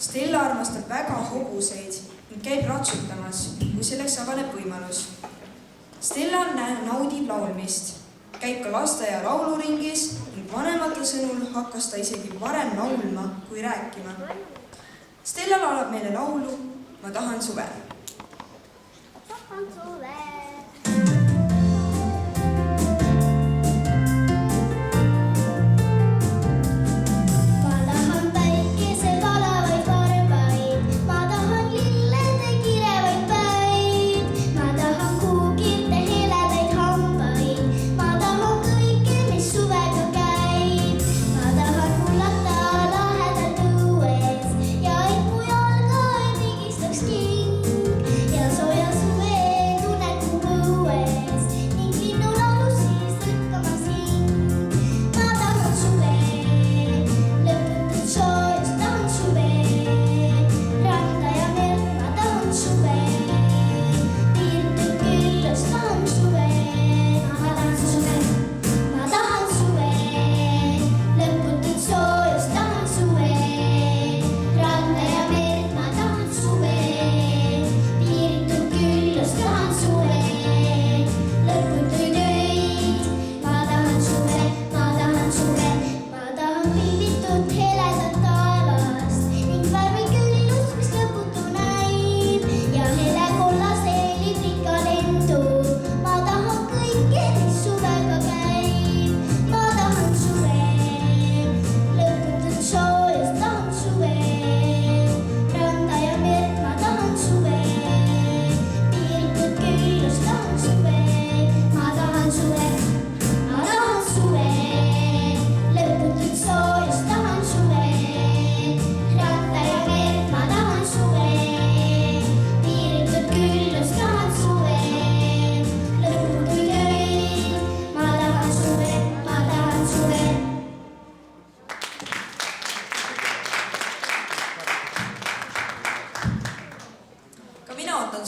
Stella armastab väga hobuseid ning käib ratsutamas, kui selleks avaneb võimalus. Stella naudib laulmist, käib ka lasteaia lauluringis ning vanemate sõnul hakkas ta isegi varem laulma kui rääkima. Stella laulab meile laulu "Ma tahan suve". Tahan suve.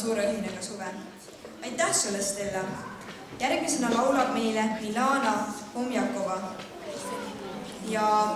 Suure õhinega suve. Aitäh sulle, Stella! Järgmisena laulab meile Milana Pomjakova. Ja